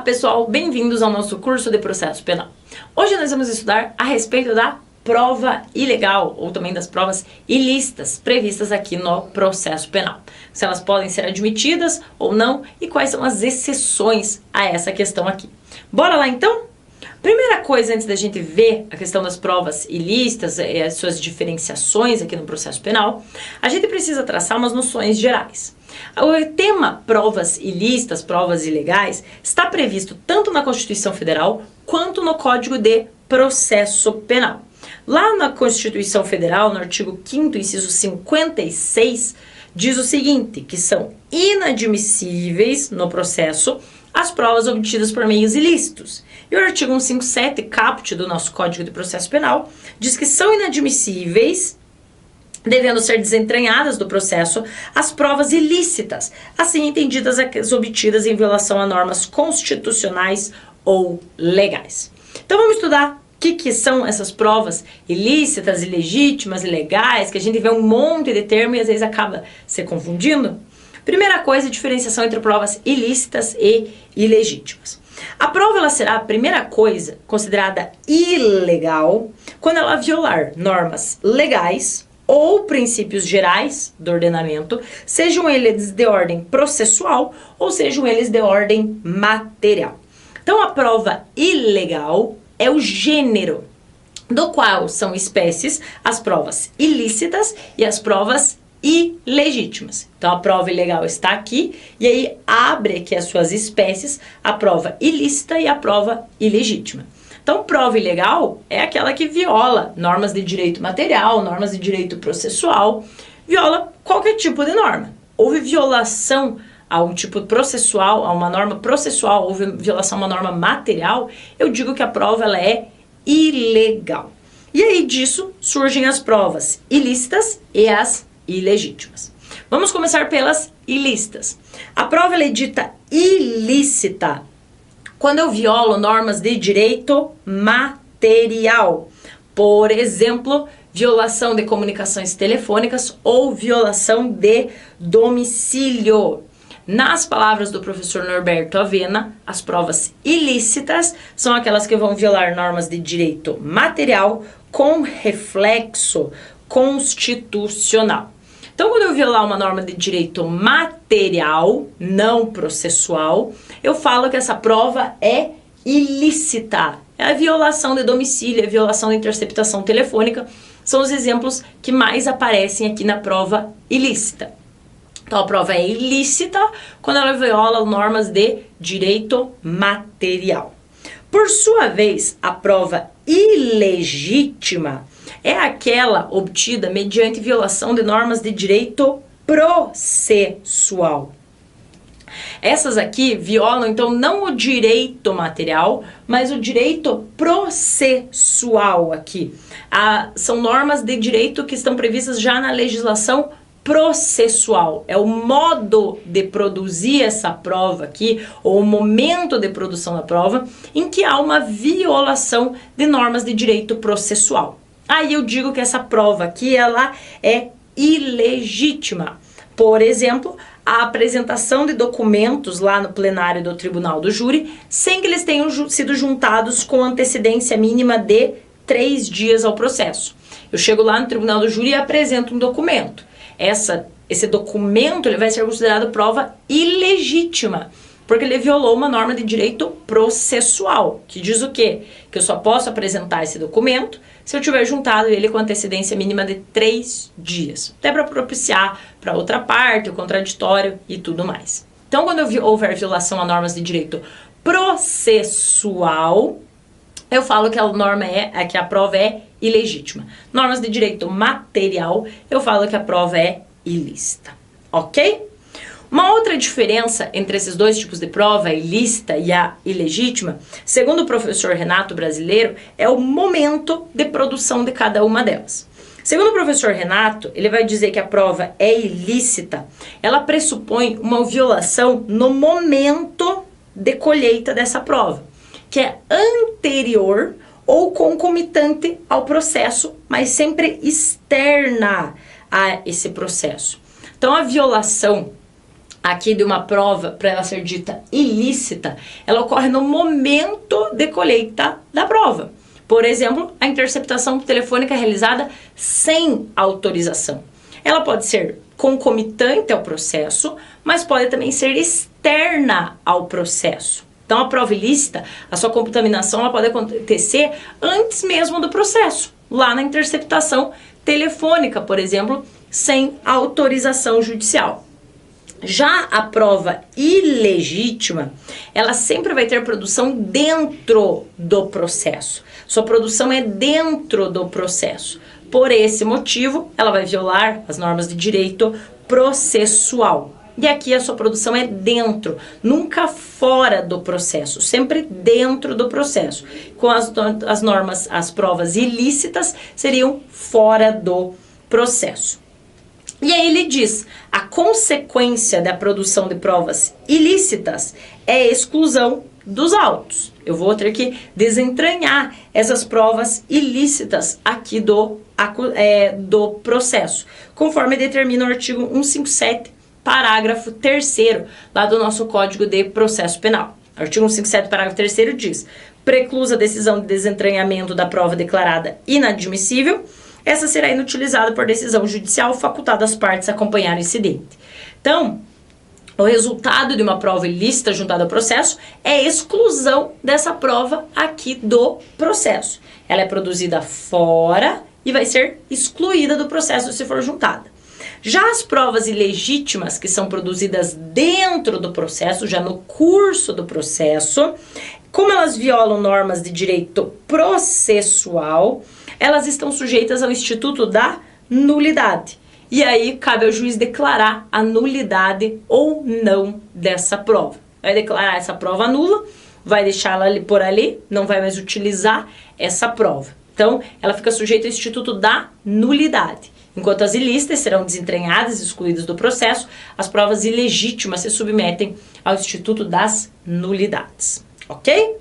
pessoal, bem-vindos ao nosso curso de processo penal. Hoje nós vamos estudar a respeito da prova ilegal ou também das provas ilícitas previstas aqui no processo penal. Se elas podem ser admitidas ou não e quais são as exceções a essa questão aqui. Bora lá então? Primeira coisa, antes da gente ver a questão das provas ilícitas e as suas diferenciações aqui no processo penal, a gente precisa traçar umas noções gerais. O tema provas ilícitas, provas ilegais, está previsto tanto na Constituição Federal quanto no Código de Processo Penal. Lá na Constituição Federal, no artigo 5º, inciso 56, diz o seguinte, que são inadmissíveis no processo as provas obtidas por meios ilícitos. E o artigo 157, caput do nosso Código de Processo Penal, diz que são inadmissíveis, devendo ser desentranhadas do processo, as provas ilícitas, assim entendidas as obtidas em violação a normas constitucionais ou legais. Então vamos estudar o que são essas provas ilícitas, ilegítimas, ilegais, que a gente vê um monte de termos e às vezes acaba se confundindo. Primeira coisa, a diferenciação entre provas ilícitas e ilegítimas. A prova ela será a primeira coisa considerada ilegal quando ela violar normas legais ou princípios gerais do ordenamento, sejam eles de ordem processual ou sejam eles de ordem material. Então a prova ilegal é o gênero do qual são espécies as provas ilícitas e as provas ilegítimas. Então a prova ilegal está aqui e aí abre aqui as suas espécies, a prova ilícita e a prova ilegítima. Então prova ilegal é aquela que viola normas de direito material, normas de direito processual, viola qualquer tipo de norma. Houve violação a um tipo processual, a uma norma processual, houve violação a uma norma material, eu digo que a prova ela é ilegal. E aí disso surgem as provas ilícitas e as ilegítimas. Vamos começar pelas ilícitas. A prova ela é dita ilícita quando eu violo normas de direito material. Por exemplo, violação de comunicações telefônicas ou violação de domicílio. Nas palavras do professor Norberto Avena, as provas ilícitas são aquelas que vão violar normas de direito material com reflexo constitucional. Então, quando eu violar uma norma de direito material, não processual, eu falo que essa prova é ilícita. É a violação de domicílio, a violação da interceptação telefônica, são os exemplos que mais aparecem aqui na prova ilícita. Então, a prova é ilícita quando ela viola normas de direito material. Por sua vez, a prova ilegítima é aquela obtida mediante violação de normas de direito processual. Essas aqui violam, então, não o direito material, mas o direito processual aqui. São normas de direito que estão previstas já na legislação processual. É o modo de produzir essa prova aqui, ou o momento de produção da prova, em que há uma violação de normas de direito processual. Aí eu digo que essa prova aqui, ela é ilegítima. Por exemplo, a apresentação de documentos lá no plenário do Tribunal do Júri, sem que eles tenham sido juntados com antecedência mínima de 3 dias ao processo. Eu chego lá no Tribunal do Júri e apresento um documento. Esse documento ele vai ser considerado prova ilegítima, porque ele violou uma norma de direito processual, que diz o quê? Que eu só posso apresentar esse documento se eu tiver juntado ele com antecedência mínima de 3 dias. Até para propiciar para outra parte, o contraditório e tudo mais. Então, quando houver violação a normas de direito processual, eu falo que que a prova é ilegítima. Normas de direito material, eu falo que a prova é ilícita. Ok? Uma outra diferença entre esses dois tipos de prova, a ilícita e a ilegítima, segundo o professor Renato Brasileiro, é o momento de produção de cada uma delas. Segundo o professor Renato, ele vai dizer que a prova é ilícita, ela pressupõe uma violação no momento de colheita dessa prova, que é anterior ou concomitante ao processo, mas sempre externa a esse processo. Então, a violação aqui de uma prova, para ela ser dita ilícita, ela ocorre no momento de colheita da prova. Por exemplo, a interceptação telefônica realizada sem autorização. Ela pode ser concomitante ao processo, mas pode também ser externa ao processo. Então, a prova ilícita, a sua contaminação, ela pode acontecer antes mesmo do processo, lá na interceptação telefônica, por exemplo, sem autorização judicial. Já a prova ilegítima, ela sempre vai ter produção dentro do processo. Sua produção é dentro do processo. Por esse motivo, ela vai violar as normas de direito processual. E aqui a sua produção é dentro, nunca fora do processo, sempre dentro do processo. Com as normas, as provas ilícitas seriam fora do processo. E aí ele diz, a consequência da produção de provas ilícitas é a exclusão dos autos. Eu vou ter que desentranhar essas provas ilícitas aqui do processo, conforme determina o artigo 157, parágrafo 3º, lá do nosso Código de Processo Penal. O artigo 157, parágrafo 3º diz, preclusa a decisão de desentranhamento da prova declarada inadmissível, essa será inutilizada por decisão judicial facultada às partes a acompanhar o incidente. Então, o resultado de uma prova ilícita juntada ao processo é a exclusão dessa prova aqui do processo. Ela é produzida fora e vai ser excluída do processo se for juntada. Já as provas ilegítimas, que são produzidas dentro do processo, já no curso do processo, como elas violam normas de direito processual, elas estão sujeitas ao instituto da nulidade. E aí cabe ao juiz declarar a nulidade ou não dessa prova. Vai declarar essa prova nula, vai deixá-la ali por ali, não vai mais utilizar essa prova. Então, ela fica sujeita ao instituto da nulidade. Enquanto as ilícitas serão desentranhadas e excluídas do processo, as provas ilegítimas se submetem ao instituto das nulidades. Ok?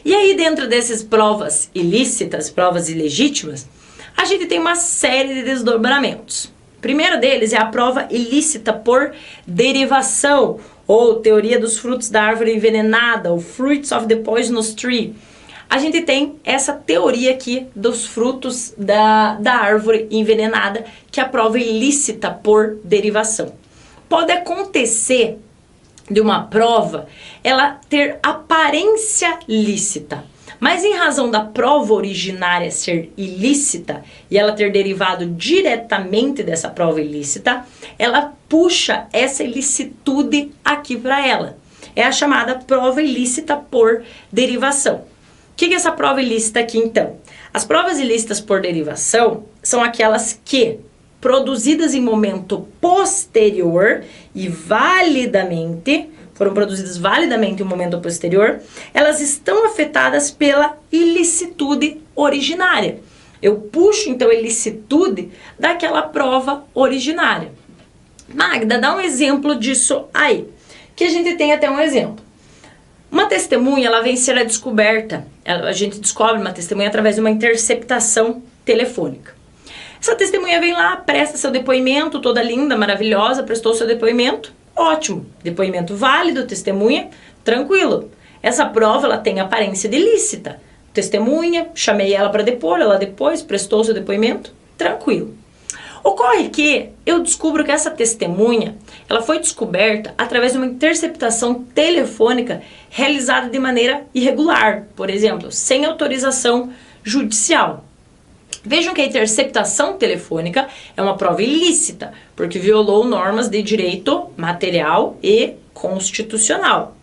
E aí, dentro dessas provas ilícitas, provas ilegítimas, a gente tem uma série de desdobramentos. O primeiro deles é a prova ilícita por derivação, ou teoria dos frutos da árvore envenenada, ou Fruits of the Poisonous Tree. A gente tem essa teoria aqui dos frutos da árvore envenenada, que é a prova ilícita por derivação. Pode acontecer de uma prova ela ter aparência lícita, mas em razão da prova originária ser ilícita e ela ter derivado diretamente dessa prova ilícita, ela puxa essa ilicitude aqui para ela. É a chamada prova ilícita por derivação. O que é essa prova ilícita aqui então? As provas ilícitas por derivação são aquelas que, produzidas em momento posterior e validamente, foram produzidas validamente em um momento posterior, elas estão afetadas pela ilicitude originária. Eu puxo então a ilicitude daquela prova originária. Magda, dá um exemplo disso aí, que a gente tem até um exemplo. Uma testemunha, ela vem ser a descoberta, a gente descobre uma testemunha através de uma interceptação telefônica. Essa testemunha vem lá, presta seu depoimento, toda linda, maravilhosa, prestou seu depoimento, ótimo, depoimento válido, testemunha, tranquilo. Essa prova, ela tem aparência de ilícita. Testemunha, chamei ela para depor, ela depois prestou seu depoimento, tranquilo. Ocorre que eu descubro que essa testemunha, ela foi descoberta através de uma interceptação telefônica realizada de maneira irregular, por exemplo, sem autorização judicial. Vejam que a interceptação telefônica é uma prova ilícita, porque violou normas de direito material e constitucional.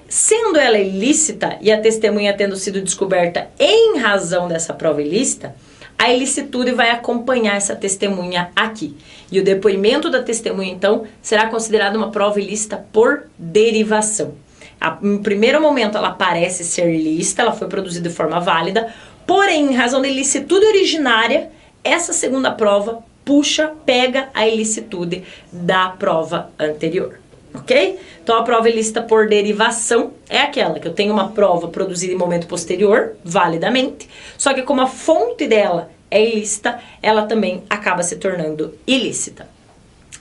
Sendo ela ilícita e a testemunha tendo sido descoberta em razão dessa prova ilícita, a ilicitude vai acompanhar essa testemunha aqui. E o depoimento da testemunha, então, será considerado uma prova ilícita por derivação. Em primeiro momento, ela parece ser ilícita, ela foi produzida de forma válida, porém, em razão da ilicitude originária, essa segunda prova pega a ilicitude da prova anterior. Ok? Então, a prova ilícita por derivação é aquela que eu tenho uma prova produzida em momento posterior, validamente, só que como a fonte dela é ilícita, ela também acaba se tornando ilícita.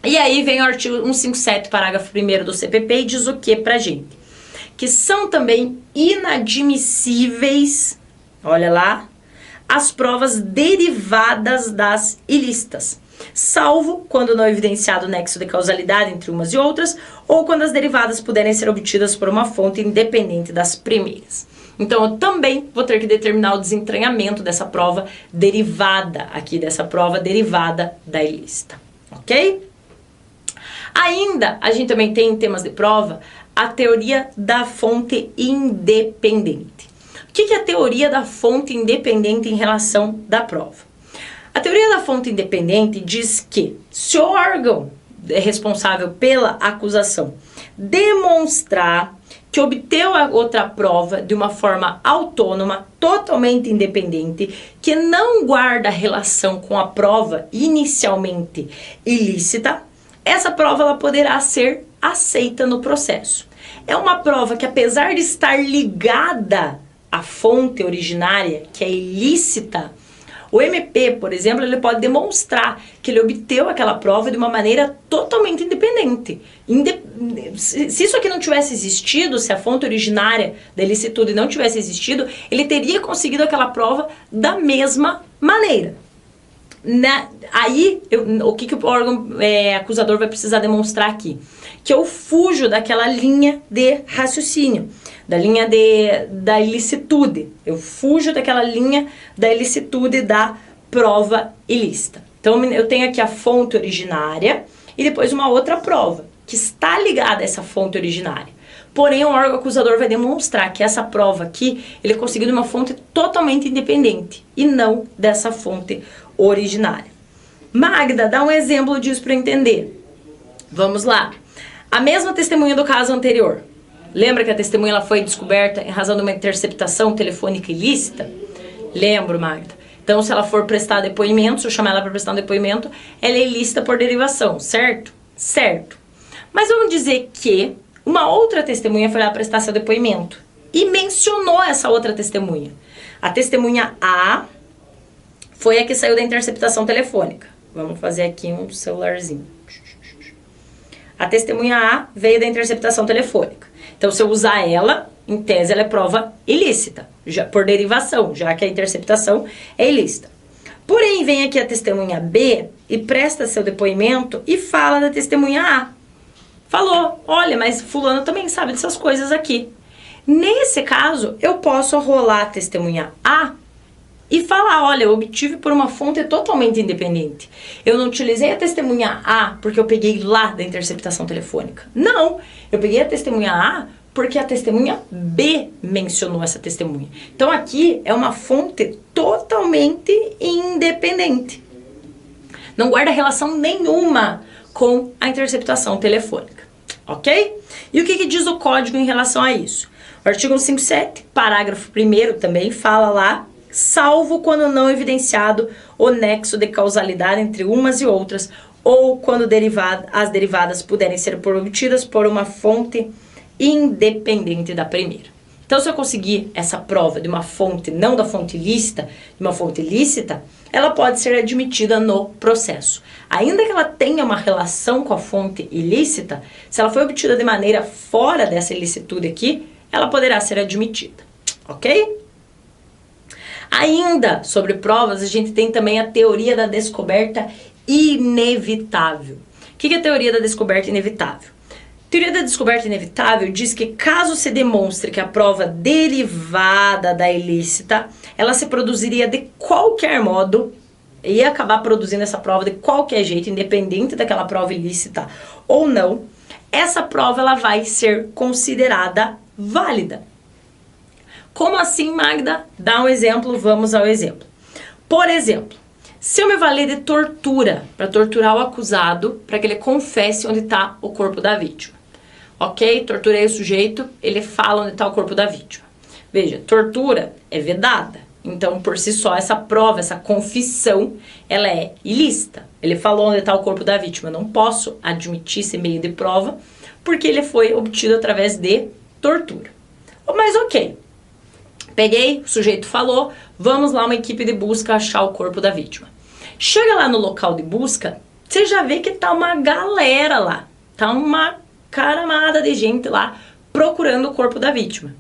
E aí vem o artigo 157, parágrafo 1º do CPP e diz o que pra gente? Que são também inadmissíveis, olha lá, as provas derivadas das ilícitas, salvo quando não evidenciado o nexo de causalidade entre umas e outras, ou quando as derivadas puderem ser obtidas por uma fonte independente das primeiras. Então, eu também vou ter que determinar o desentranhamento dessa prova derivada aqui, dessa prova derivada da ilícita, ok? Ainda, a gente também tem em temas de prova a teoria da fonte independente. O que é a teoria da fonte independente em relação da prova? A teoria da fonte independente diz que se o órgão responsável pela acusação demonstrar que obteve a outra prova de uma forma autônoma, totalmente independente, que não guarda relação com a prova inicialmente ilícita, essa prova ela poderá ser aceita no processo. É uma prova que, apesar de estar ligada à fonte originária, que é ilícita, o MP, por exemplo, ele pode demonstrar que ele obteve aquela prova de uma maneira totalmente independente. Se isso aqui não tivesse existido, se a fonte originária da ilicitude não tivesse existido, ele teria conseguido aquela prova da mesma maneira. Aí, o que o órgão acusador vai precisar demonstrar aqui? Que eu fujo daquela linha de raciocínio, da linha da ilicitude. Eu fujo daquela linha da ilicitude da prova ilícita. Então, eu tenho aqui a fonte originária e depois uma outra prova, que está ligada a essa fonte originária. Porém, o órgão acusador vai demonstrar que essa prova aqui, ele conseguiu de uma fonte totalmente independente e não dessa fonte originária. Magda, dá um exemplo disso para entender. Vamos lá. A mesma testemunha do caso anterior. Lembra que a testemunha ela foi descoberta em razão de uma interceptação telefônica ilícita? Lembro, Magda. Então, se ela for prestar depoimento, se eu chamar ela para prestar um depoimento, ela é ilícita por derivação, certo? Certo. Mas vamos dizer que uma outra testemunha foi lá prestar seu depoimento e mencionou essa outra testemunha. A testemunha A foi a que saiu da interceptação telefônica. Vamos fazer aqui um celularzinho. A testemunha A veio da interceptação telefônica. Então, se eu usar ela, em tese, ela é prova ilícita, já por derivação, já que a interceptação é ilícita. Porém, vem aqui a testemunha B e presta seu depoimento e fala da testemunha A. Falou, olha, mas fulano também sabe dessas coisas aqui. Nesse caso, eu posso rolar a testemunha A e falar, olha, eu obtive por uma fonte totalmente independente. Eu não utilizei a testemunha A porque eu peguei lá da interceptação telefônica. Não, eu peguei a testemunha A porque a testemunha B mencionou essa testemunha. Então aqui é uma fonte totalmente independente. Não guarda relação nenhuma com a interceptação telefônica, ok? E o que diz o código em relação a isso? O artigo 157, parágrafo 1º também fala lá, salvo quando não evidenciado o nexo de causalidade entre umas e outras, ou quando as derivadas puderem ser obtidas por uma fonte independente da primeira. Então, se eu conseguir essa prova de uma fonte, não da fonte ilícita, de uma fonte ilícita, ela pode ser admitida no processo. Ainda que ela tenha uma relação com a fonte ilícita, se ela foi obtida de maneira fora dessa ilicitude aqui, ela poderá ser admitida, ok? Ainda sobre provas, a gente tem também a teoria da descoberta inevitável. O que é a teoria da descoberta inevitável? A teoria da descoberta inevitável diz que caso se demonstre que a prova derivada da ilícita, ela se produziria de qualquer modo, ia acabar produzindo essa prova de qualquer jeito, independente daquela prova ilícita ou não, essa prova ela vai ser considerada válida. Como assim, Magda? Dá um exemplo, vamos ao exemplo. Por exemplo, se eu me valer de tortura, para torturar o acusado, para que ele confesse onde está o corpo da vítima. Ok? Torturei o sujeito, ele fala onde está o corpo da vítima. Veja, tortura é vedada. Então, por si só, essa prova, essa confissão, ela é ilícita. Ele falou onde está o corpo da vítima. Eu não posso admitir esse meio de prova, porque ele foi obtido através de tortura. Mas ok. Peguei, o sujeito falou, vamos lá uma equipe de busca achar o corpo da vítima. Chega lá no local de busca, você já vê que tá uma galera lá, tá uma caramada de gente lá procurando o corpo da vítima.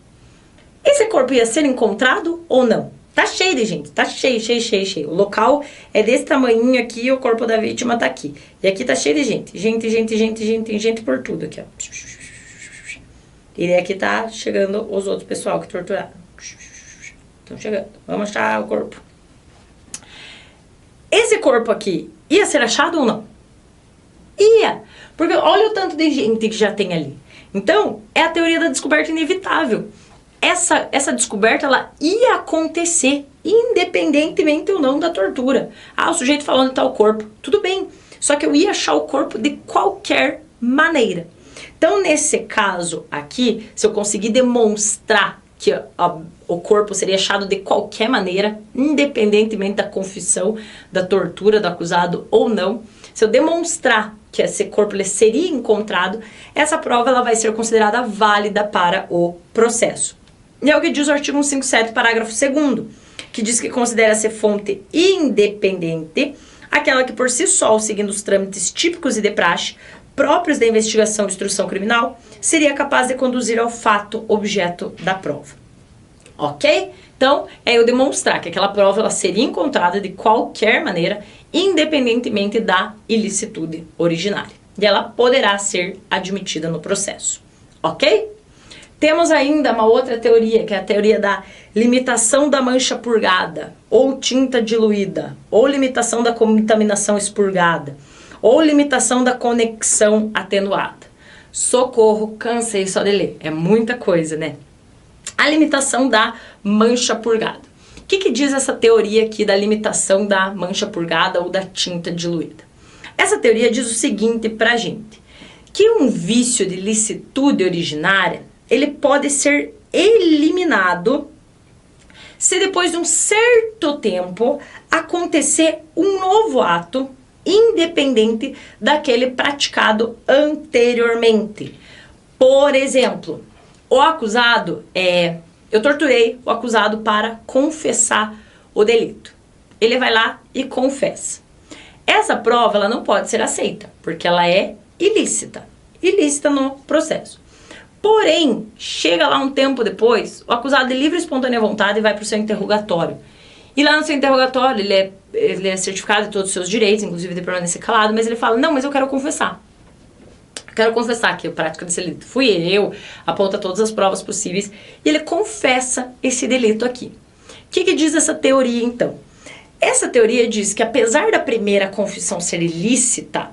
Esse corpo ia ser encontrado ou não? Tá cheio de gente, tá cheio. O local é desse tamanhinho aqui, o corpo da vítima tá aqui. E aqui tá cheio de gente. Gente por tudo aqui, ó. E aqui tá chegando os outros pessoal que torturaram. Estão chegando. Vamos achar o corpo. Esse corpo aqui ia ser achado ou não? Ia. Porque olha o tanto de gente que já tem ali. Então, é a teoria da descoberta inevitável. Essa descoberta, ela ia acontecer, independentemente ou não da tortura. Ah, o sujeito falou onde está o corpo. Tudo bem, só que eu ia achar o corpo de qualquer maneira. Então, nesse caso aqui, se eu conseguir demonstrar que o corpo seria achado de qualquer maneira, independentemente da confissão, da tortura do acusado ou não, se eu demonstrar que esse corpo ele seria encontrado, essa prova ela vai ser considerada válida para o processo. E é o que diz o artigo 157, parágrafo 2º, que diz que considera ser fonte independente aquela que por si só, seguindo os trâmites típicos e de praxe, próprios da investigação de instrução criminal, seria capaz de conduzir ao fato objeto da prova. Ok? Então, é eu demonstrar que aquela prova ela seria encontrada de qualquer maneira, independentemente da ilicitude originária. E ela poderá ser admitida no processo. Ok? Temos ainda uma outra teoria, que é a teoria da limitação da mancha purgada, ou tinta diluída, ou limitação da contaminação expurgada, ou limitação da conexão atenuada. Socorro, cansei só de ler. É muita coisa, né? A limitação da mancha purgada. O que diz essa teoria aqui da limitação da mancha purgada ou da tinta diluída? Essa teoria diz o seguinte pra gente, que um vício de licitude originária, ele pode ser eliminado se depois de um certo tempo acontecer um novo ato independente daquele praticado anteriormente. Por exemplo, o acusado eu torturei o acusado para confessar o delito. Ele vai lá e confessa. Essa prova ela não pode ser aceita, porque ela é ilícita no processo. Porém, chega lá um tempo depois, o acusado de livre e espontânea vontade vai para o seu interrogatório. E lá no seu interrogatório, ele é certificado de todos os seus direitos, inclusive de permanecer calado, mas ele fala, não, mas eu quero confessar. Quero confessar que a prática desse delito fui eu, aponta todas as provas possíveis, e ele confessa esse delito aqui. O que diz essa teoria, então? Essa teoria diz que apesar da primeira confissão ser ilícita,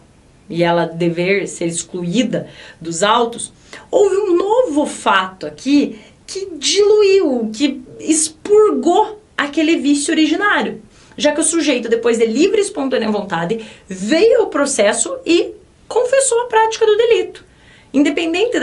e ela dever ser excluída dos autos, houve um novo fato aqui que diluiu, que expurgou aquele vício originário. Já que o sujeito, depois de livre e espontânea vontade, veio ao processo e confessou a prática do delito. Independente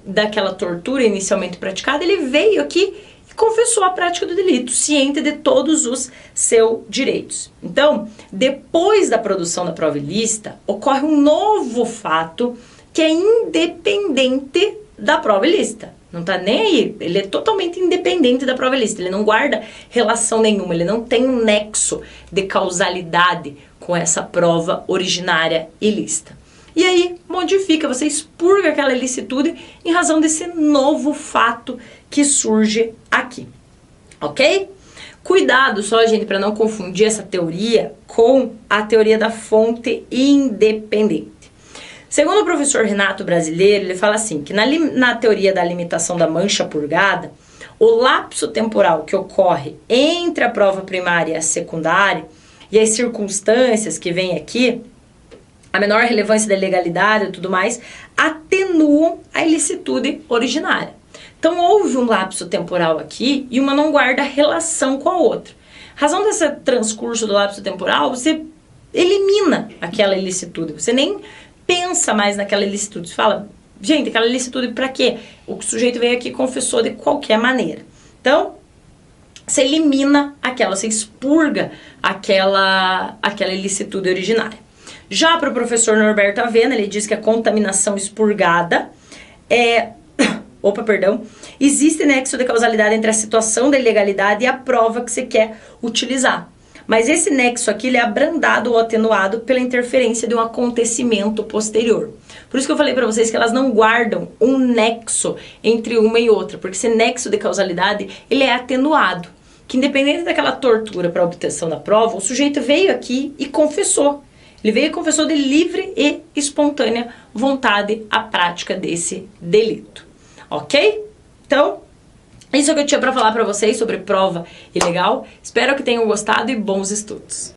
daquela tortura inicialmente praticada, ele veio aqui e confessou a prática do delito, ciente de todos os seus direitos. Então, depois da produção da prova ilícita, ocorre um novo fato que é independente da prova ilícita. Não tá nem aí, ele é totalmente independente da prova ilícita, ele não guarda relação nenhuma, ele não tem um nexo de causalidade com essa prova originária ilícita. E aí, modifica, você expurga aquela ilicitude em razão desse novo fato que surge aqui, ok? Cuidado só, gente, para não confundir essa teoria com a teoria da fonte independente. Segundo o professor Renato Brasileiro, ele fala assim, que na teoria da limitação da mancha purgada, o lapso temporal que ocorre entre a prova primária e a secundária e as circunstâncias que vêm aqui, a menor relevância da legalidade e tudo mais, atenuam a ilicitude originária. Então, houve um lapso temporal aqui e uma não guarda relação com a outra. A razão desse transcurso do lapso temporal, você elimina aquela ilicitude, você nem pensa mais naquela ilicitude. Você fala, gente, aquela ilicitude pra quê? O sujeito veio aqui e confessou de qualquer maneira. Então, você elimina aquela, você expurga aquela ilicitude originária. Já para o professor Norberto Avena, ele diz que a contaminação expurgada existe nexo de causalidade entre a situação da ilegalidade e a prova que você quer utilizar. Mas esse nexo aqui, ele é abrandado ou atenuado pela interferência de um acontecimento posterior. Por isso que eu falei para vocês que elas não guardam um nexo entre uma e outra, porque esse nexo de causalidade, ele é atenuado. Que independente daquela tortura para a obtenção da prova, o sujeito veio aqui e confessou. Ele veio e confessou de livre e espontânea vontade a prática desse delito. Ok? Então, isso é o que eu tinha para falar para vocês sobre prova ilegal. Espero que tenham gostado e bons estudos.